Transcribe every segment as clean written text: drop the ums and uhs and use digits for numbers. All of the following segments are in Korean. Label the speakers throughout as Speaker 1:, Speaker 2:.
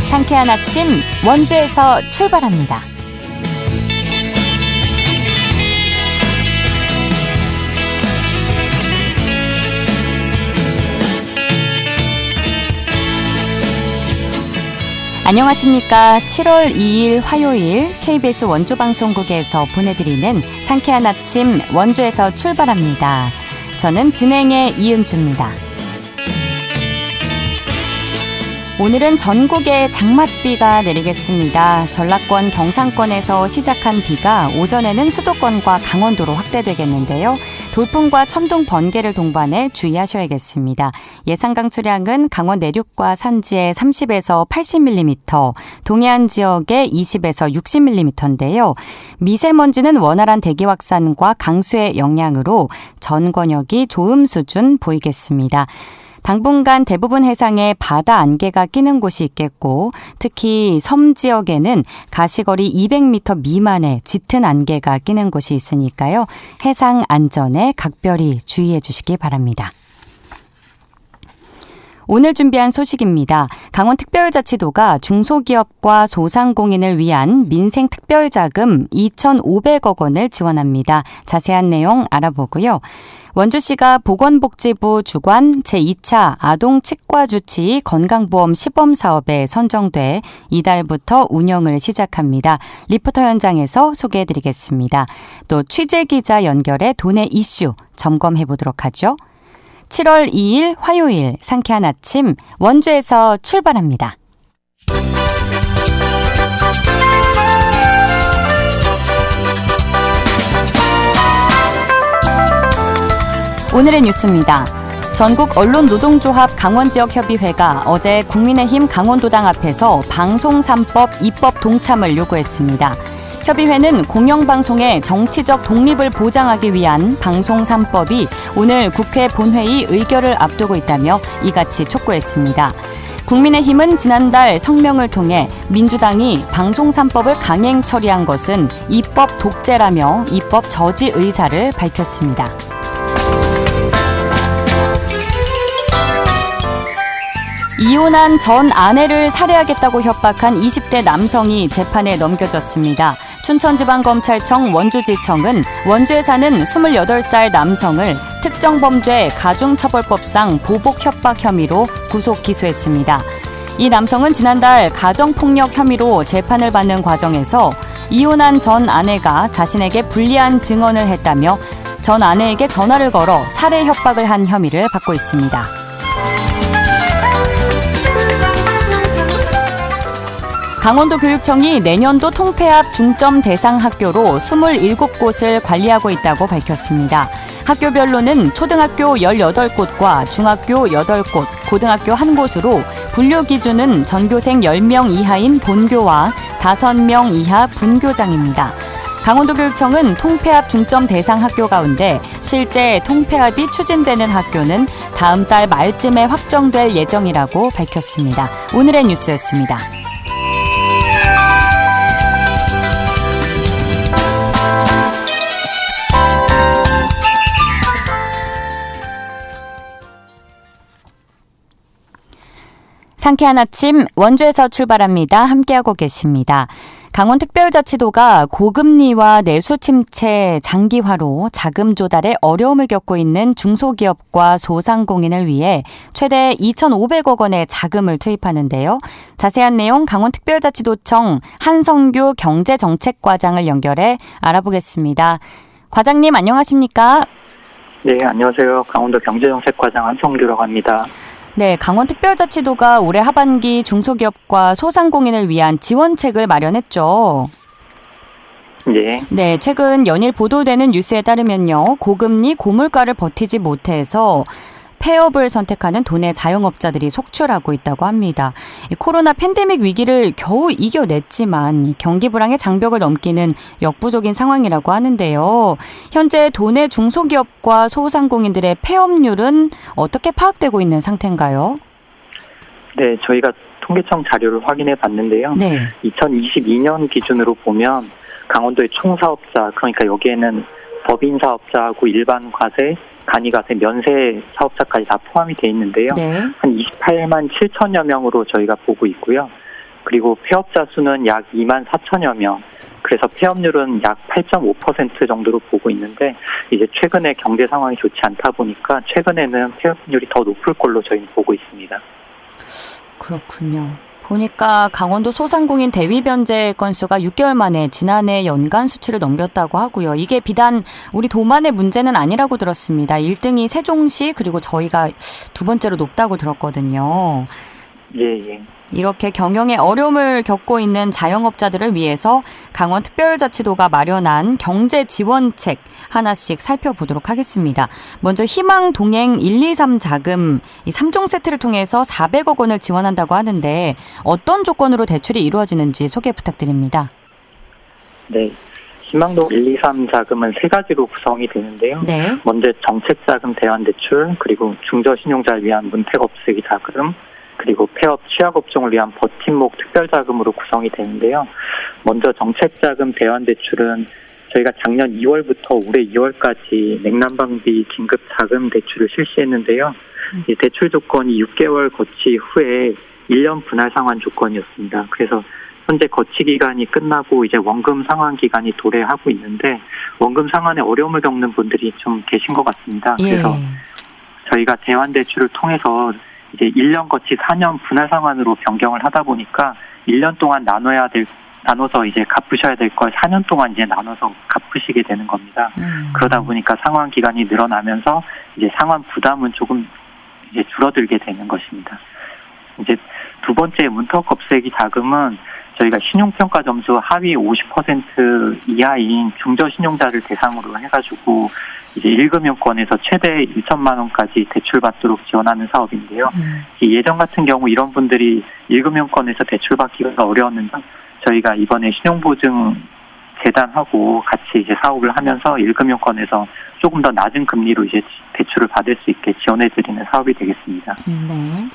Speaker 1: 상쾌한 아침 원주에서 출발합니다. 안녕하십니까. 7월 2일 화요일 KBS 원주방송국에서 보내드리는 상쾌한 아침 원주에서 출발합니다. 저는 진행의 이은주입니다. 오늘은 전국에 장맛비가 내리겠습니다. 전라권, 경상권에서 시작한 비가 오전에는 수도권과 강원도로 확대되겠는데요. 돌풍과 천둥, 번개를 동반해 주의하셔야겠습니다. 예상 강수량은 강원 내륙과 산지에 30에서 80mm, 동해안 지역에 20에서 60mm인데요. 미세먼지는 원활한 대기 확산과 강수의 영향으로 전 권역이 좋음 수준 보이겠습니다. 당분간 대부분 해상에 바다 안개가 끼는 곳이 있겠고 특히 섬 지역에는 가시거리 200m 미만의 짙은 안개가 끼는 곳이 있으니까요. 해상 안전에 각별히 주의해 주시기 바랍니다. 오늘 준비한 소식입니다. 강원특별자치도가 중소기업과 소상공인을 위한 민생특별자금 2,500억 원을 지원합니다. 자세한 내용 알아보고요. 원주시가 보건복지부 주관 제2차 아동치과주치 건강보험 시범사업에 선정돼 이달부터 운영을 시작합니다. 리포터 현장에서 소개해드리겠습니다. 또 취재기자 연결해 도내 이슈 점검해보도록 하죠. 7월 2일 화요일 상쾌한 아침 원주에서 출발합니다. 오늘의 뉴스입니다. 전국 언론노동조합 강원지역협의회가 어제 국민의힘 강원도당 앞에서 방송 3법 입법 동참을 요구했습니다. 협의회는 공영방송의 정치적 독립을 보장하기 위한 방송 3법이 오늘 국회 본회의 의결을 앞두고 있다며 이같이 촉구했습니다. 국민의힘은 지난달 성명을 통해 민주당이 방송 3법을 강행 처리한 것은 입법 독재라며 입법 저지 의사를 밝혔습니다. 이혼한 전 아내를 살해하겠다고 협박한 20대 남성이 재판에 넘겨졌습니다. 춘천지방검찰청 원주지청은 원주에 사는 28살 남성을 특정범죄 가중처벌법상 보복협박 혐의로 구속 기소했습니다. 이 남성은 지난달 가정폭력 혐의로 재판을 받는 과정에서 이혼한 전 아내가 자신에게 불리한 증언을 했다며 전 아내에게 전화를 걸어 살해 협박을 한 혐의를 받고 있습니다. 강원도 교육청이 내년도 통폐합 중점 대상 학교로 27곳을 관리하고 있다고 밝혔습니다. 학교별로는 초등학교 18곳과 중학교 8곳, 고등학교 1곳으로 분류 기준은 전교생 10명 이하인 본교와 5명 이하 분교장입니다. 강원도 교육청은 통폐합 중점 대상 학교 가운데 실제 통폐합이 추진되는 학교는 다음 달 말쯤에 확정될 예정이라고 밝혔습니다. 오늘의 뉴스였습니다. 상쾌한 아침 원주에서 출발합니다. 함께하고 계십니다. 강원특별자치도가 고금리와 내수 침체 장기화로 자금 조달에 어려움을 겪고 있는 중소기업과 소상공인을 위해 최대 2,500억 원의 자금을 투입하는데요. 자세한 내용 강원특별자치도청 한성규 경제정책과장을 연결해 알아보겠습니다. 과장님 안녕하십니까?
Speaker 2: 네, 안녕하세요. 강원도 경제정책과장 한성규라고 합니다.
Speaker 1: 네, 강원특별자치도가 올해 하반기 중소기업과 소상공인을 위한 지원책을 마련했죠. 네, 최근 연일 보도되는 뉴스에 따르면요. 고금리, 고물가를 버티지 못해서 폐업을 선택하는 도내 자영업자들이 속출하고 있다고 합니다. 코로나 팬데믹 위기를 겨우 이겨냈지만 경기 불황의 장벽을 넘기는 역부족인 상황이라고 하는데요. 현재 도내 중소기업과 소상공인들의 폐업률은 어떻게 파악되고 있는 상태인가요?
Speaker 2: 네, 저희가 통계청 자료를 확인해 봤는데요. 네. 2022년 기준으로 보면 강원도의 총사업자, 그러니까 여기에는 법인 사업자하고 일반 과세, 간이과세, 면세 사업자까지 다 포함이 돼 있는데요.
Speaker 1: 네.
Speaker 2: 한 28만 7천여 명으로 저희가 보고 있고요. 그리고 폐업자 수는 약 2만 4천여 명. 그래서 폐업률은 약 8.5% 정도로 보고 있는데 이제 최근에 경제 상황이 좋지 않다 보니까 최근에는 폐업률이 더 높을 걸로 저희는 보고 있습니다.
Speaker 1: 그렇군요. 보니까 강원도 소상공인 대위 변제 건수가 6개월 만에 지난해 연간 수치를 넘겼다고 하고요. 이게 비단 우리 도만의 문제는 아니라고 들었습니다. 1등이 세종시 그리고 저희가 두 번째로 높다고 들었거든요.
Speaker 2: 예.
Speaker 1: 이렇게 경영에 어려움을 겪고 있는 자영업자들을 위해서 강원특별자치도가 마련한 경제지원책 하나씩 살펴보도록 하겠습니다. 먼저 희망동행 123 자금 이 3종 세트를 통해서 400억 원을 지원한다고 하는데 어떤 조건으로 대출이 이루어지는지 소개 부탁드립니다.
Speaker 2: 네. 희망동 123 자금은 세 가지로 구성이 되는데요.
Speaker 1: 네.
Speaker 2: 먼저 정책자금 대환대출, 그리고 중저신용자를 위한 문택없애기 자금, 그리고 폐업 취약업종을 위한 버팀목 특별자금으로 구성이 되는데요. 먼저 정책자금 대환대출은 저희가 작년 2월부터 올해 2월까지 냉난방비 긴급자금 대출을 실시했는데요. 이 대출 조건이 6개월 거치 후에 1년 분할 상환 조건이었습니다. 그래서 현재 거치 기간이 끝나고 이제 원금 상환 기간이 도래하고 있는데 원금 상환에 어려움을 겪는 분들이 좀 계신 것 같습니다. 그래서 저희가 대환대출을 통해서 이제 1년 거치 4년 분할 상환으로 변경을 하다 보니까 1년 동안 나눠서 이제 갚으셔야 될 걸 4년 동안 이제 나눠서 갚으시게 되는 겁니다. 그러다 보니까 상환 기간이 늘어나면서 이제 상환 부담은 조금 이제 줄어들게 되는 것입니다. 이제 두 번째 문턱 없애기 자금은 저희가 신용평가 점수 하위 50% 이하인 중저신용자를 대상으로 해가지고 이제 1금융권에서 최대 1천만 원까지 대출받도록 지원하는 사업인데요. 예전 같은 경우 이런 분들이 1금융권에서 대출받기가 어려웠는데 저희가 이번에 신용보증 재단하고 같이 이제 사업을 하면서 1금융권에서 조금 더 낮은 금리로 이제 대출을 받을 수 있게 지원해드리는 사업이 되겠습니다.
Speaker 1: 네.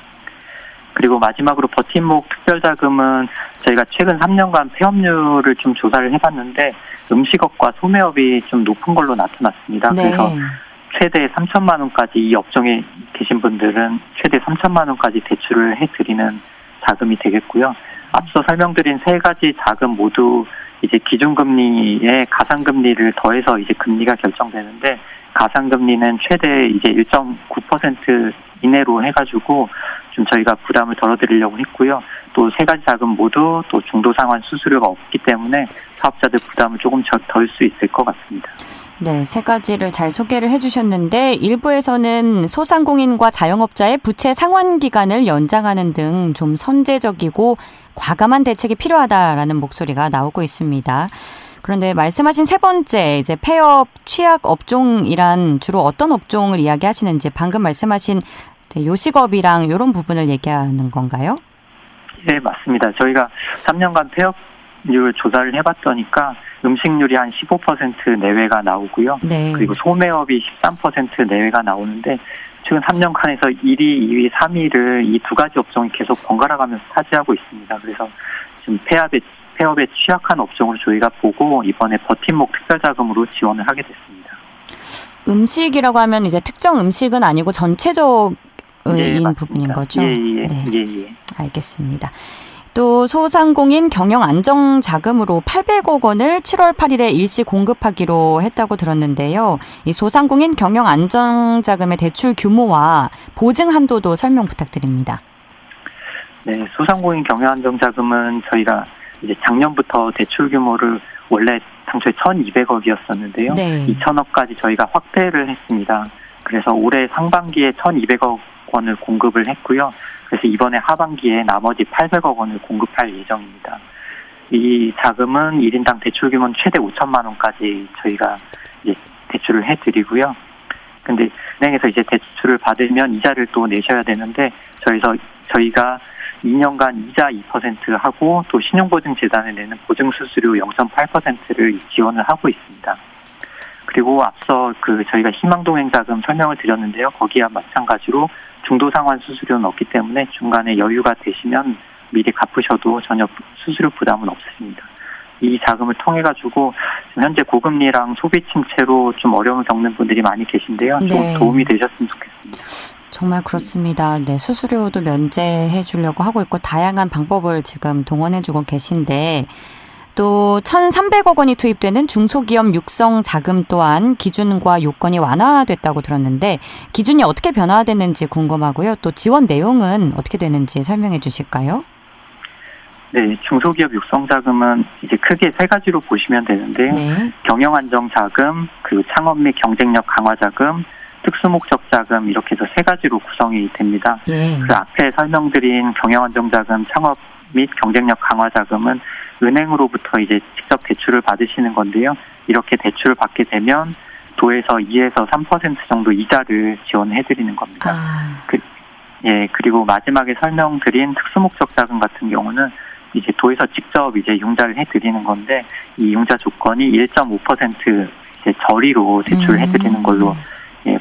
Speaker 2: 그리고 마지막으로 버팀목 특별자금은 저희가 최근 3년간 폐업률을 좀 조사를 해봤는데 음식업과 소매업이 좀 높은 걸로 나타났습니다.
Speaker 1: 네.
Speaker 2: 그래서 최대 3천만 원까지 이 업종에 계신 분들은 최대 3천만 원까지 대출을 해드리는 자금이 되겠고요. 앞서 설명드린 세 가지 자금 모두 이제 기준금리에 가상금리를 더해서 이제 금리가 결정되는데 가상금리는 최대 이제 1.9% 이내로 해가지고 좀 저희가 부담을 덜어드리려고 했고요. 또 세 가지 자금 모두 또 중도상환 수수료가 없기 때문에 사업자들 부담을 조금 덜 수 있을 것 같습니다.
Speaker 1: 네, 세 가지를 잘 소개를 해주셨는데 일부에서는 소상공인과 자영업자의 부채 상환 기간을 연장하는 등 좀 선제적이고 과감한 대책이 필요하다라는 목소리가 나오고 있습니다. 그런데 말씀하신 세 번째 이제 폐업 취약 업종이란 주로 어떤 업종을 이야기하시는지 방금 말씀하신 요식업이랑 이런 부분을 얘기하는 건가요?
Speaker 2: 네, 맞습니다. 저희가 3년간 폐업률 조사를 해봤더니까 음식률이 한 15% 내외가 나오고요.
Speaker 1: 네.
Speaker 2: 그리고 소매업이 13% 내외가 나오는데 최근 3년간에서 1위, 2위, 3위를 이 두 가지 업종이 계속 번갈아 가면서 차지하고 있습니다. 그래서 지금 폐업에 취약한 업종으로 저희가 보고 이번에 버팀목 특별자금으로 지원을 하게 됐습니다.
Speaker 1: 음식이라고 하면 이제 특정 음식은 아니고 전체적인
Speaker 2: 네,
Speaker 1: 부분인 거죠?
Speaker 2: 예.
Speaker 1: 알겠습니다. 또 소상공인 경영안정자금으로 800억 원을 7월 8일에 일시 공급하기로 했다고 들었는데요. 이 소상공인 경영안정자금의 대출 규모와 보증 한도도 설명 부탁드립니다.
Speaker 2: 네, 소상공인 경영안정자금은 저희가 이제 작년부터 대출 규모를 원래 당초에 1,200억이었었는데요.
Speaker 1: 네.
Speaker 2: 2,000억까지 저희가 확대를 했습니다. 그래서 올해 상반기에 1,200억 원을 공급을 했고요. 그래서 이번에 하반기에 나머지 800억 원을 공급할 예정입니다. 이 자금은 1인당 대출 규모는 최대 5천만 원까지 저희가 이제 대출을 해드리고요. 근데 은행에서 이제 대출을 받으면 이자를 또 내셔야 되는데 저희가 2년간 이자 2% 하고 또 신용보증재단에 내는 보증수수료 0.8%를 지원을 하고 있습니다. 그리고 앞서 저희가 희망동행자금 설명을 드렸는데요. 거기와 마찬가지로 중도상환 수수료는 없기 때문에 중간에 여유가 되시면 미리 갚으셔도 전혀 수수료 부담은 없습니다. 이 자금을 통해 가지고 현재 고금리랑 소비 침체로 좀 어려움을 겪는 분들이 많이 계신데요. 좀
Speaker 1: 네.
Speaker 2: 도움이 되셨으면 좋겠습니다.
Speaker 1: 정말 그렇습니다. 네, 수수료도 면제해 주려고 하고 있고 다양한 방법을 지금 동원해 주고 계신데 또 1,300억 원이 투입되는 중소기업 육성 자금 또한 기준과 요건이 완화됐다고 들었는데 기준이 어떻게 변화됐는지 궁금하고요. 또 지원 내용은 어떻게 되는지 설명해 주실까요?
Speaker 2: 네, 중소기업 육성 자금은 이제 크게 세 가지로 보시면 되는데요.
Speaker 1: 네.
Speaker 2: 경영 안정 자금, 그리고 창업 및 경쟁력 강화 자금, 특수목적 자금 이렇게 해서 세 가지로 구성이 됩니다.
Speaker 1: 예.
Speaker 2: 그 앞에 설명드린 경영 안정 자금, 창업 및 경쟁력 강화 자금은 은행으로부터 이제 직접 대출을 받으시는 건데요. 이렇게 대출을 받게 되면 도에서 2에서 3% 정도 이자를 지원해 드리는 겁니다. 그리고 마지막에 설명드린 특수목적 자금 같은 경우는 이제 도에서 직접 이제 융자를 해 드리는 건데 이 융자 조건이 1.5% 이제 저리로 대출을 해 드리는 걸로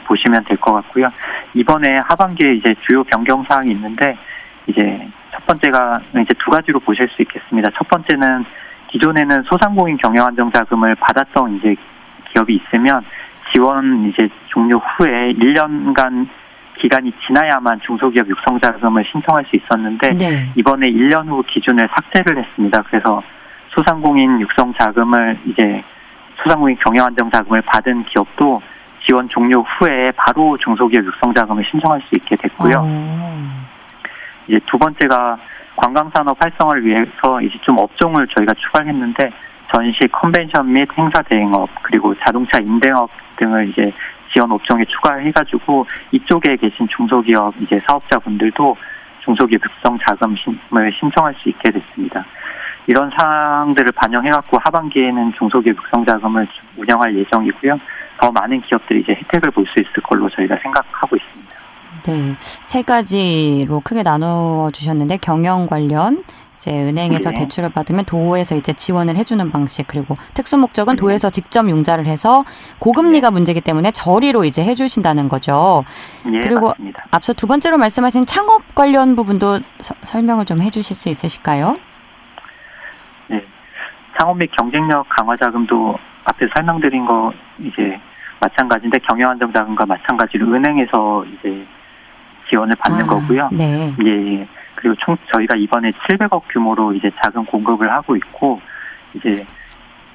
Speaker 2: 보시면 될 것 같고요. 이번에 하반기에 이제 주요 변경 사항이 있는데 이제 첫 번째가 이제 두 가지로 보실 수 있겠습니다. 첫 번째는 기존에는 소상공인 경영 안정 자금을 받았던 이제 기업이 있으면 지원 이제 종료 후에 1년간 기간이 지나야만 중소기업 육성 자금을 신청할 수 있었는데
Speaker 1: 네.
Speaker 2: 이번에 1년 후 기준을 삭제를 했습니다. 그래서 소상공인 육성 자금을 이제 소상공인 경영 안정 자금을 받은 기업도 지원 종료 후에 바로 중소기업 육성 자금을 신청할 수 있게 됐고요. 이제 두 번째가 관광산업 활성화를 위해서 이제 좀 업종을 저희가 추가했는데 전시, 컨벤션 및 행사 대행업 그리고 자동차 임대업 등을 이제 지원 업종에 추가해가지고 이쪽에 계신 중소기업 이제 사업자분들도 중소기업 육성 자금을 신청할 수 있게 됐습니다. 이런 사항들을 반영해갖고 하반기에는 중소기업 육성 자금을 운영할 예정이고요. 더 많은 기업들이 이제 혜택을 볼 수 있을 걸로 저희가 생각하고 있습니다.
Speaker 1: 네, 세 가지로 크게 나눠 주셨는데 경영 관련 이제 은행에서
Speaker 2: 네.
Speaker 1: 대출을 받으면 도에서 이제 지원을 해주는 방식 그리고 특수 목적은 도에서 직접 융자를 해서 고금리가 문제이기 때문에 저리로 이제 해주신다는 거죠.
Speaker 2: 예,
Speaker 1: 그리고
Speaker 2: 맞습니다.
Speaker 1: 앞서 두 번째로 말씀하신 창업 관련 부분도 설명을 좀 해주실 수 있으실까요?
Speaker 2: 네, 창업 및 경쟁력 강화 자금도 앞에 설명드린 거 이제 마찬가지인데 경영 안정 자금과 마찬가지로 은행에서 이제 지원을 받는 거고요.
Speaker 1: 네.
Speaker 2: 예. 그리고 총 저희가 이번에 700억 규모로 이제 자금 공급을 하고 있고 이제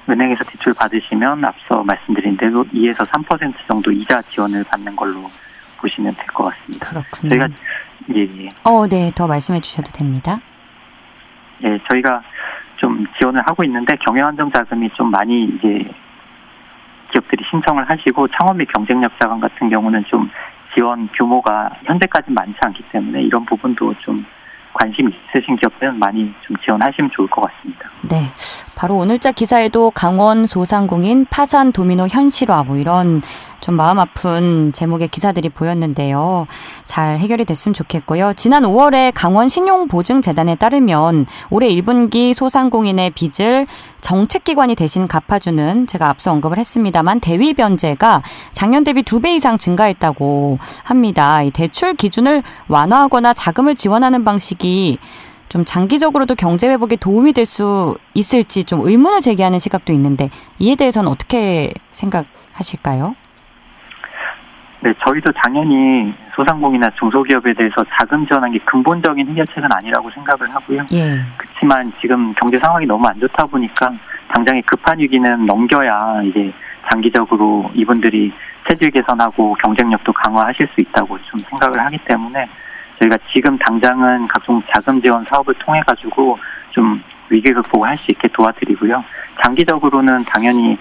Speaker 2: 은행에서 대출 받으시면 앞서 말씀드린 대로 2에서 3% 정도 이자 지원을 받는 걸로 보시면 될 것 같습니다.
Speaker 1: 그렇군요.
Speaker 2: 저희가
Speaker 1: 네, 더 말씀해 주셔도 됩니다.
Speaker 2: 예, 저희가 좀 지원을 하고 있는데 경영 안정 자금이 좀 많이 이제 기업들이 신청을 하시고 창업 및 경쟁력 자금 같은 경우는 좀 지원 규모가 현재까지 많지 않기 때문에 이런 부분도 좀 관심 있으신 기업들은 많이 좀 지원하시면 좋을 것 같습니다.
Speaker 1: 네, 바로 오늘자 기사에도 강원 소상공인 파산 도미노 현실화 뭐 이런 좀 마음 아픈 제목의 기사들이 보였는데요. 잘 해결이 됐으면 좋겠고요. 지난 5월에 강원 신용보증재단에 따르면 올해 1분기 소상공인의 빚을 정책기관이 대신 갚아주는 제가 앞서 언급을 했습니다만 대위 변제가 작년 대비 2배 이상 증가했다고 합니다. 이 대출 기준을 완화하거나 자금을 지원하는 방식이 좀 장기적으로도 경제 회복에 도움이 될 수 있을지 좀 의문을 제기하는 시각도 있는데 이에 대해서는 어떻게 생각하실까요?
Speaker 2: 네, 저희도 당연히 소상공인이나 중소기업에 대해서 자금 지원한 게 근본적인 해결책은 아니라고 생각을 하고요.
Speaker 1: 예.
Speaker 2: 그렇지만 지금 경제 상황이 너무 안 좋다 보니까 당장의 급한 위기는 넘겨야 이제 장기적으로 이분들이 체질 개선하고 경쟁력도 강화하실 수 있다고 좀 생각을 하기 때문에 저희가 지금 당장은 각종 자금 지원 사업을 통해 가지고 좀 위기 극복을 할 수 있게 도와드리고요. 장기적으로는 당연히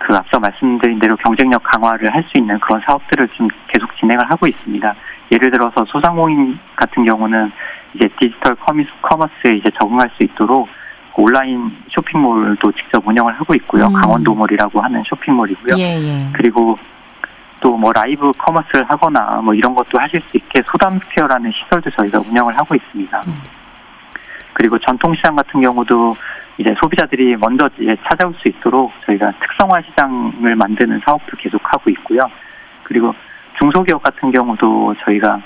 Speaker 2: 그 앞서 말씀드린 대로 경쟁력 강화를 할 수 있는 그런 사업들을 좀 계속 진행을 하고 있습니다. 예를 들어서 소상공인 같은 경우는 이제 디지털 커머스에 이제 적응할 수 있도록 온라인 쇼핑몰도 직접 운영을 하고 있고요. 강원도몰이라고 하는 쇼핑몰이고요.
Speaker 1: 예.
Speaker 2: 그리고 또 뭐 라이브 커머스를 하거나 뭐 이런 것도 하실 수 있게 소담스퀘어라는 시설도 저희가 운영을 하고 있습니다. 그리고 전통시장 같은 경우도 이제 소비자들이 먼저 이제 찾아올 수 있도록 저희가 특성화 시장을 만드는 사업도 계속 하고 있고요. 그리고 중소기업 같은 경우도 저희가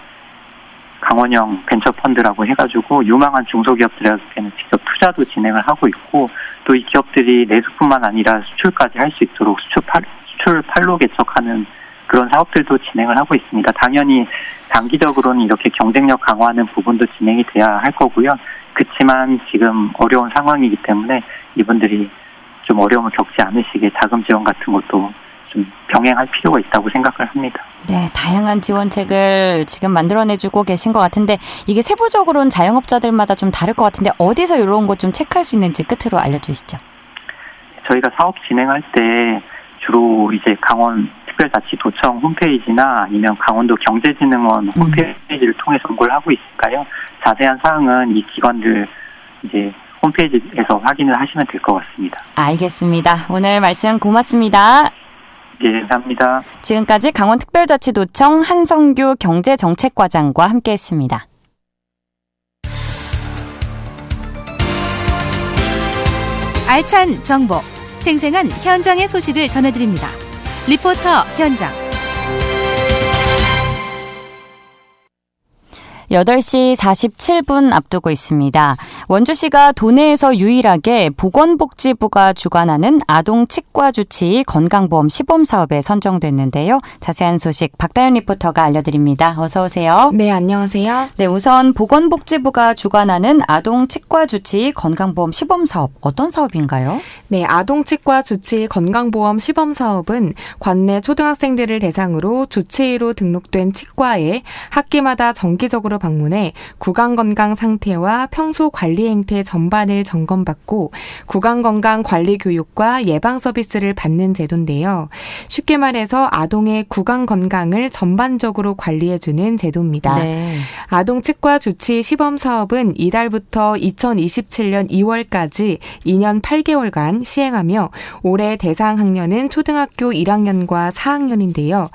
Speaker 2: 강원형 벤처펀드라고 해가지고 유망한 중소기업들에게는 직접 투자도 진행을 하고 있고 또 이 기업들이 내수뿐만 아니라 수출까지 할 수 있도록 수출 판로 개척하는 그런 사업들도 진행을 하고 있습니다. 당연히 단기적으로는 이렇게 경쟁력 강화하는 부분도 진행이 돼야 할 거고요. 그렇지만 지금 어려운 상황이기 때문에 이분들이 좀 어려움을 겪지 않으시게 자금 지원 같은 것도 좀 병행할 필요가 있다고 생각을 합니다.
Speaker 1: 네, 다양한 지원책을 지금 만들어내주고 계신 것 같은데 이게 세부적으로는 자영업자들마다 좀 다를 것 같은데 어디서 이런 것 좀 체크할 수 있는지 끝으로 알려주시죠.
Speaker 2: 저희가 사업 진행할 때 주로 이제 강원 특별자치도청 홈페이지나 아니면 강원도 경제진흥원 홈페이지를 통해 정보를 하고 있으니까요. 자세한 사항은 이 기관들 이제 홈페이지에서 확인을 하시면 될 것 같습니다.
Speaker 1: 알겠습니다. 오늘 말씀 고맙습니다.
Speaker 2: 네, 감사합니다.
Speaker 1: 지금까지 강원특별자치도청 한성규 경제정책과장과 함께했습니다.
Speaker 3: 알찬 정보, 생생한 현장의 소식을 전해드립니다. 리포터 현장.
Speaker 1: 8시 47분 앞두고 있습니다. 원주시가 도내에서 유일하게 보건복지부가 주관하는 아동 치과 주치 건강보험 시범 사업에 선정됐는데요. 자세한 소식 박다연 리포터가 알려드립니다. 어서 오세요.
Speaker 4: 네, 안녕하세요.
Speaker 1: 네, 우선 보건복지부가 주관하는 아동 치과 주치 건강보험 시범 사업 어떤 사업인가요?
Speaker 4: 네, 아동 치과 주치 건강보험 시범 사업은 관내 초등학생들을 대상으로 주치의로 등록된 치과에 학기마다 정기적으로 방문해 구강건강 상태와 평소 관리 행태 전반을 점검받고 구강건강 관리 교육과 예방 서비스를 받는 제도인데요. 쉽게 말해서 아동의 구강건강을 전반적으로 관리해주는 제도입니다.
Speaker 1: 네.
Speaker 4: 아동 치과 주치 시범 사업은 이달부터 2027년 2월까지 2년 8개월간 시행하며 올해 대상 학년은 초등학교 1학년과 4학년인데요.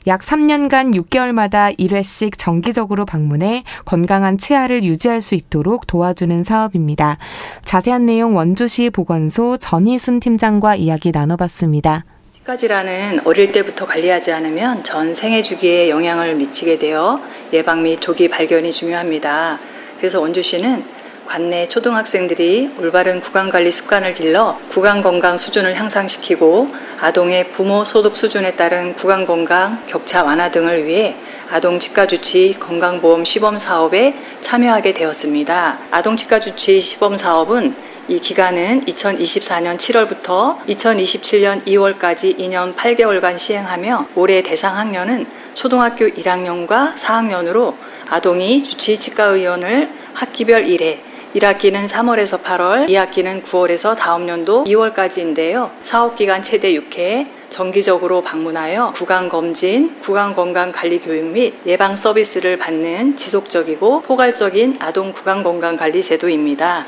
Speaker 4: 약 3년간 6개월마다 1회씩 정기적으로 방문해 건강한 치아를 유지할 수 있도록 도와주는 사업입니다. 자세한 내용 원주시 보건소 전희순 팀장과 이야기 나눠봤습니다.
Speaker 5: 치과 질환은 어릴 때부터 관리하지 않으면 전 생애 주기에 영향을 미치게 되어 예방 및 조기 발견이 중요합니다. 그래서 원주시는 관내 초등학생들이 올바른 구강관리 습관을 길러 구강건강 수준을 향상시키고 아동의 부모 소득 수준에 따른 구강건강 격차 완화 등을 위해 아동치과주치 건강보험 시범사업에 참여하게 되었습니다. 아동치과주치 시범사업은 이 기간은 2024년 7월부터 2027년 2월까지 2년 8개월간 시행하며 올해 대상 학년은 초등학교 1학년과 4학년으로 아동이 주치치과의원을 학기별 1회 1학기는 3월에서 8월, 2학기는 9월에서 다음 연도 2월까지인데요. 사업기간 최대 6회 정기적으로 방문하여 구강검진, 구강건강관리교육 및 예방 서비스를 받는 지속적이고 포괄적인 아동 구강건강관리 제도입니다.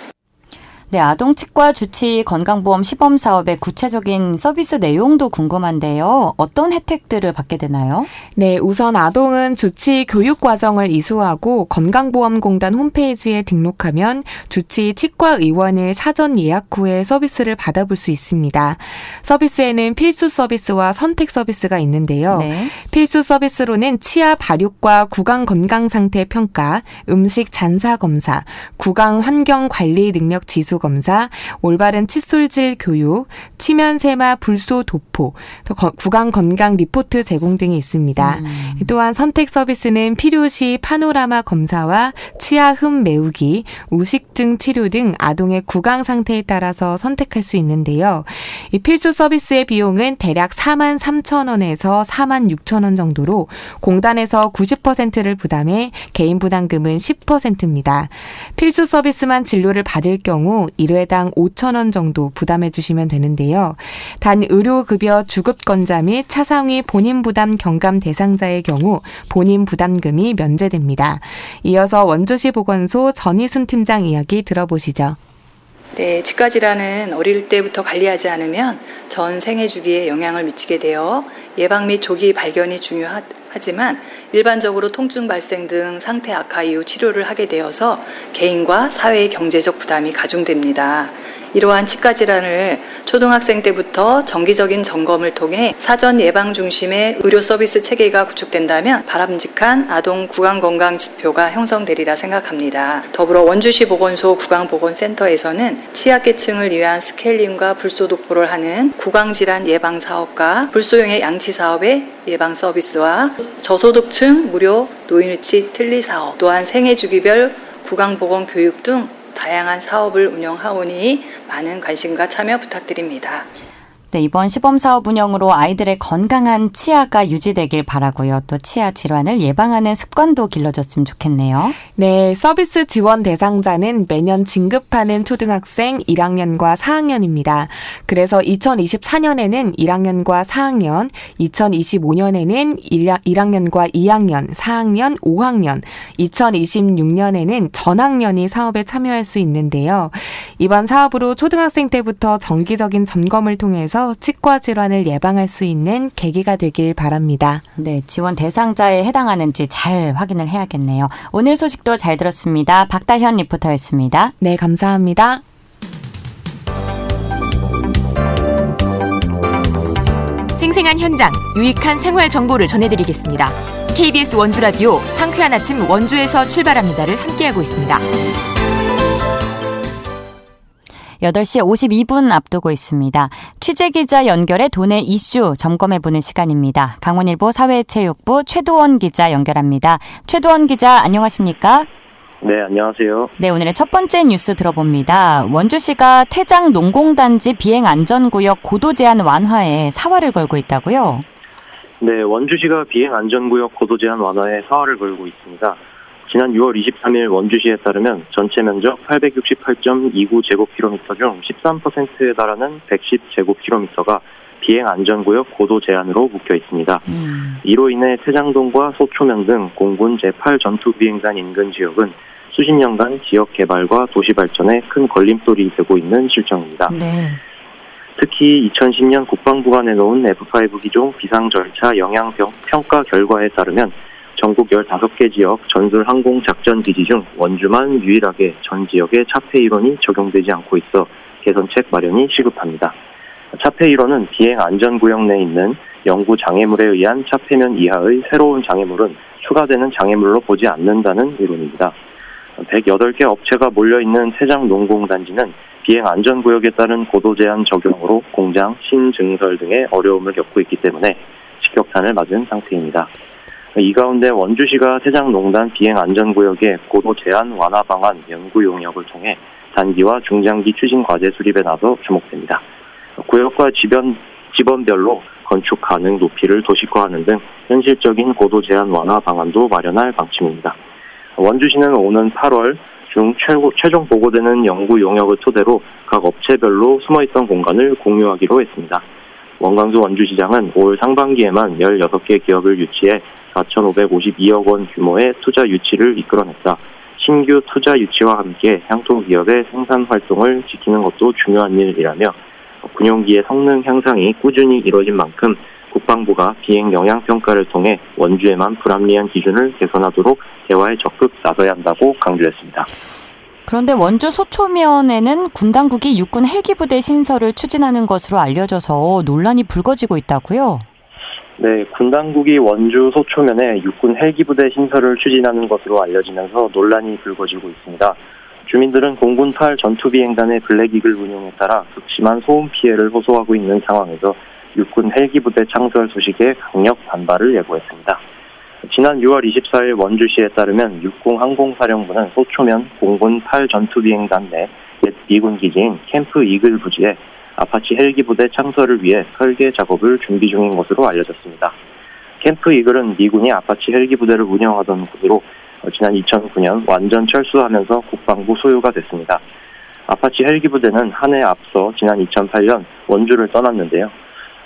Speaker 1: 네, 아동 치과 주치 건강보험 시범 사업의 구체적인 서비스 내용도 궁금한데요. 어떤 혜택들을 받게 되나요?
Speaker 4: 네, 우선 아동은 주치 교육 과정을 이수하고 건강보험공단 홈페이지에 등록하면 주치 치과 의원을 사전 예약 후에 서비스를 받아볼 수 있습니다. 서비스에는 필수 서비스와 선택 서비스가 있는데요.
Speaker 1: 네.
Speaker 4: 필수 서비스로는 치아 발육과 구강 건강 상태 평가, 음식 잔사 검사, 구강 환경 관리 능력 지수 검사, 올바른 칫솔질 교육, 치면세마 불소 도포, 구강 건강 리포트 제공 등이 있습니다. 또한 선택 서비스는 필요시 파노라마 검사와 치아 흠 메우기, 우식증 치료 등 아동의 구강 상태에 따라서 선택할 수 있는데요. 이 필수 서비스의 비용은 대략 43,000원에서 46,000원 정도로 공단에서 90%를 부담해 개인 부담금은 10%입니다. 필수 서비스만 진료를 받을 경우 1회당 5,000원 정도 부담해 주시면 되는데요. 단 의료급여 주급권자 및 차상위 본인 부담 경감 대상자의 경우 본인 부담금이 면제됩니다. 이어서 원주시 보건소 전희순 팀장 이야기 들어보시죠.
Speaker 5: 네, 치과 질환은 어릴 때부터 관리하지 않으면 전 생애 주기에 영향을 미치게 되어 예방 및 조기 발견이 중요하지만 일반적으로 통증 발생 등 상태 악화 이후 치료를 하게 되어서 개인과 사회의 경제적 부담이 가중됩니다. 이러한 치과 질환을 초등학생 때부터 정기적인 점검을 통해 사전 예방 중심의 의료 서비스 체계가 구축된다면 바람직한 아동 구강건강 지표가 형성되리라 생각합니다. 더불어 원주시 보건소 구강보건센터에서는 취약계층을 위한 스케일링과 불소 독보를 하는 구강질환 예방 사업과 불소형의 양치 사업의 예방 서비스와 저소득층 무료 노인의치 틀니 사업, 또한 생애주기별 구강보건 교육 등 다양한 사업을 운영하오니 많은 관심과 참여 부탁드립니다.
Speaker 1: 네, 이번 시범사업 운영으로 아이들의 건강한 치아가 유지되길 바라고요. 또 치아 질환을 예방하는 습관도 길러졌으면 좋겠네요.
Speaker 4: 네, 서비스 지원 대상자는 매년 진급하는 초등학생 1학년과 4학년입니다. 그래서 2024년에는 1학년과 4학년, 2025년에는 1학년과 2학년, 4학년, 5학년, 2026년에는 전학년이 사업에 참여할 수 있는데요. 이번 사업으로 초등학생 때부터 정기적인 점검을 통해서 치과 질환을 예방할 수 있는 계기가 되길 바랍니다.
Speaker 1: 네, 지원 대상자에 해당하는지 잘 확인을 해야겠네요. 오늘 소식도 잘 들었습니다. 박다현 리포터였습니다.
Speaker 4: 네, 감사합니다.
Speaker 3: 생생한 현장, 유익한 생활 정보를 전해드리겠습니다. KBS 원주라디오 상쾌한 아침 원주에서 출발합니다를 함께하고 있습니다.
Speaker 1: 8시 52분 앞두고 있습니다. 취재기자 연결해 도내 이슈 점검해보는 시간입니다. 강원일보 사회체육부 최두원 기자 연결합니다. 최두원 기자 안녕하십니까?
Speaker 6: 네, 안녕하세요.
Speaker 1: 네, 오늘의 첫 번째 뉴스 들어봅니다. 원주시가 태장 농공단지 비행안전구역 고도제한 완화에 사활을 걸고 있다고요?
Speaker 6: 네, 원주시가 비행안전구역 고도제한 완화에 사활을 걸고 있습니다. 지난 6월 23일 원주시에 따르면 전체 면적 868.29제곱킬로미터 중 13%에 달하는 110제곱킬로미터가 비행안전구역 고도 제한으로 묶여 있습니다. 이로 인해 태장동과 소초면 등 공군 제8전투비행단 인근 지역은 수십 년간 지역 개발과 도시 발전에 큰 걸림돌이 되고 있는 실정입니다.
Speaker 1: 네.
Speaker 6: 특히 2010년 국방부가 내놓은 F5 기종 비상 절차 영향 평가 결과에 따르면 전국 15개 지역 전술 항공 작전 기지 중 원주만 유일하게 전 지역에 차폐 1원이 적용되지 않고 있어 개선책 마련이 시급합니다. 차폐 1원은 비행 안전구역 내에 있는 영구 장애물에 의한 차폐면 이하의 새로운 장애물은 추가되는 장애물로 보지 않는다는 이론입니다. 108개 업체가 몰려있는 태장 농공단지는 비행 안전구역에 따른 고도 제한 적용으로 공장, 신증설 등의 어려움을 겪고 있기 때문에 직격탄을 맞은 상태입니다. 이 가운데 원주시가 태장농단 비행안전구역의 고도 제한 완화 방안 연구 용역을 통해 단기와 중장기 추진 과제 수립에 나서 주목됩니다. 구역과 지번별로 건축 가능 높이를 도식화하는 등 현실적인 고도 제한 완화 방안도 마련할 방침입니다. 원주시는 오는 8월 중 최종 보고되는 연구 용역을 토대로 각 업체별로 숨어있던 공간을 공유하기로 했습니다. 원광수 원주시장은 올 상반기에만 16개 기업을 유치해 4,552억 원 규모의 투자 유치를 이끌어냈다. 신규 투자 유치와 함께 향토 기업의 생산 활동을 지키는 것도 중요한 일이라며 군용기의 성능 향상이 꾸준히 이뤄진 만큼 국방부가 비행 영향 평가를 통해 원주에만 불합리한 기준을 개선하도록 대화에 적극 나서야 한다고 강조했습니다.
Speaker 1: 그런데 원주 소초면에는 군 당국이 육군 헬기부대 신설을 추진하는 것으로 알려져서 논란이 불거지고 있다고요?
Speaker 6: 네, 군 당국이 원주 소초면에 육군 헬기부대 신설을 추진하는 것으로 알려지면서 논란이 불거지고 있습니다. 주민들은 공군 8 전투비행단의 블랙이글 운용에 따라 극심한 소음 피해를 호소하고 있는 상황에서 육군 헬기부대 창설 소식에 강력 반발을 예고했습니다. 지난 6월 24일 원주시에 따르면 육공항공사령부는 소초면 공군 8 전투비행단 내 옛 미군 기지인 캠프 이글 부지에 아파치 헬기 부대 창설을 위해 설계 작업을 준비 중인 것으로 알려졌습니다. 캠프 이글은 미군이 아파치 헬기 부대를 운영하던 곳으로 지난 2009년 완전 철수하면서 국방부 소유가 됐습니다. 아파치 헬기 부대는 한 해 앞서 지난 2008년 원주를 떠났는데요.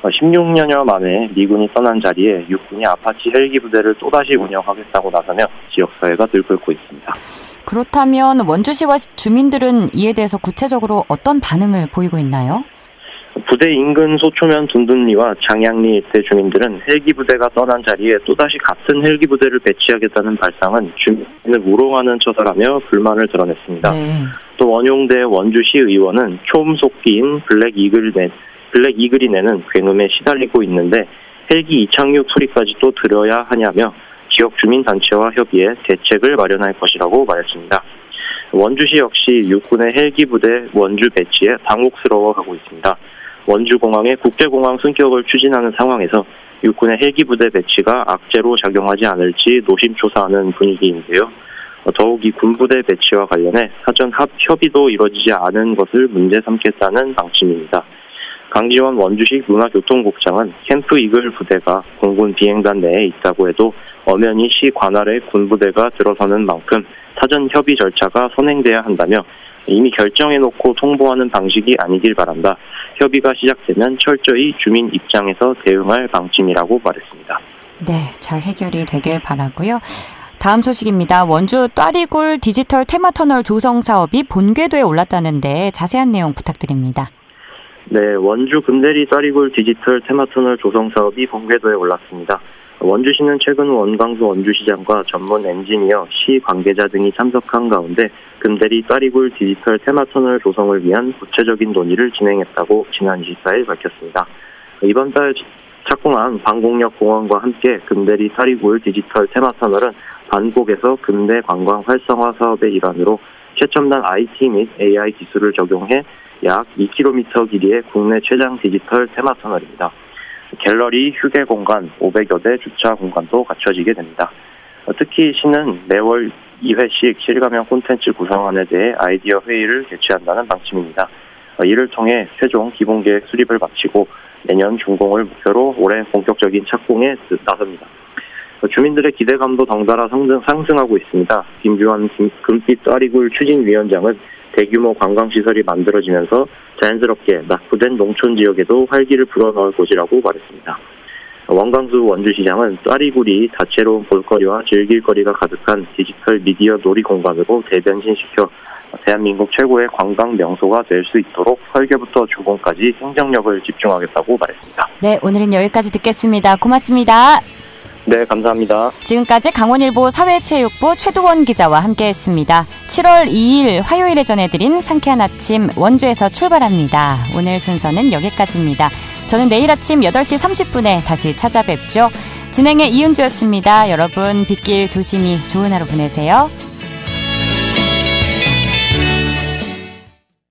Speaker 6: 16년여 만에 미군이 떠난 자리에 육군이 아파치 헬기 부대를 또다시 운영하겠다고 나서며 지역사회가 들끓고 있습니다.
Speaker 1: 그렇다면 원주시와 주민들은 이에 대해서 구체적으로 어떤 반응을 보이고 있나요?
Speaker 6: 부대 인근 소초면 둔둔리와 장양리 일대 주민들은 헬기 부대가 떠난 자리에 또다시 같은 헬기 부대를 배치하겠다는 발상은 주민을 우롱하는 처사라며 불만을 드러냈습니다.
Speaker 1: 네.
Speaker 6: 또 원용대 원주시 의원은 초음속기인 블랙이글이 내는 굉음에 시달리고 있는데 헬기 이착륙 소리까지 또 들어야 하냐며 지역 주민단체와 협의해 대책을 마련할 것이라고 말했습니다. 원주시 역시 육군의 헬기 부대 원주 배치에 당혹스러워하고 있습니다. 원주공항의 국제공항 승격을 추진하는 상황에서 육군의 헬기 부대 배치가 악재로 작용하지 않을지 노심초사하는 분위기인데요. 더욱이 군부대 배치와 관련해 사전 협의도 이뤄지지 않은 것을 문제 삼겠다는 방침입니다. 강지원 원주시 문화교통국장은 캠프 이글 부대가 공군 비행단 내에 있다고 해도 엄연히 시 관할에 군부대가 들어서는 만큼 사전 협의 절차가 선행돼야 한다며 이미 결정해놓고 통보하는 방식이 아니길 바란다. 협의가 시작되면 철저히 주민 입장에서 대응할 방침이라고 말했습니다.
Speaker 1: 네, 잘 해결이 되길 바라고요. 다음 소식입니다. 원주 따리굴 디지털 테마터널 조성 사업이 본궤도에 올랐다는데 자세한 내용 부탁드립니다.
Speaker 6: 네, 원주 금대리 따리굴 디지털 테마터널 조성 사업이 본궤도에 올랐습니다. 원주시는 최근 원광수 원주시장과 전문 엔지니어, 시 관계자 등이 참석한 가운데 금대리 따리굴 디지털 테마터널 조성을 위한 구체적인 논의를 진행했다고 지난 24일 밝혔습니다. 이번 달 착공한 방공역 공원과 함께 금대리 따리굴 디지털 테마터널은 반곡에서 금대 관광 활성화 사업의 일환으로 최첨단 IT 및 AI 기술을 적용해 약 2km 길이의 국내 최장 디지털 테마터널입니다. 갤러리, 휴게 공간, 500여 대 주차 공간도 갖춰지게 됩니다. 특히 시는 매월 2회씩 실감형 콘텐츠 구성안에 대해 아이디어 회의를 개최한다는 방침입니다. 이를 통해 최종 기본계획 수립을 마치고 내년 준공을 목표로 올해 본격적인 착공에 나섭니다. 주민들의 기대감도 덩달아 상승하고 있습니다. 김주환 금빛 따리굴 추진위원장은 대규모 관광시설이 만들어지면서 자연스럽게 낙후된 농촌 지역에도 활기를 불어넣을 곳이라고 말했습니다. 원광수 원주시장은 따리굴이 다채로운 볼거리와 즐길거리가 가득한 디지털 미디어 놀이공간으로 대변신시켜 대한민국 최고의 관광 명소가 될 수 있도록 설계부터 준공까지 행정력을 집중하겠다고 말했습니다.
Speaker 1: 네, 오늘은 여기까지 듣겠습니다. 고맙습니다.
Speaker 6: 네, 감사합니다.
Speaker 1: 지금까지 강원일보 사회체육부 최두원 기자와 함께했습니다. 7월 2일 화요일에 전해드린 상쾌한 아침 원주에서 출발합니다. 오늘 순서는 여기까지입니다. 저는 내일 아침 8시 30분에 다시 찾아뵙죠. 진행의 이은주였습니다. 여러분 빗길 조심히 좋은 하루 보내세요.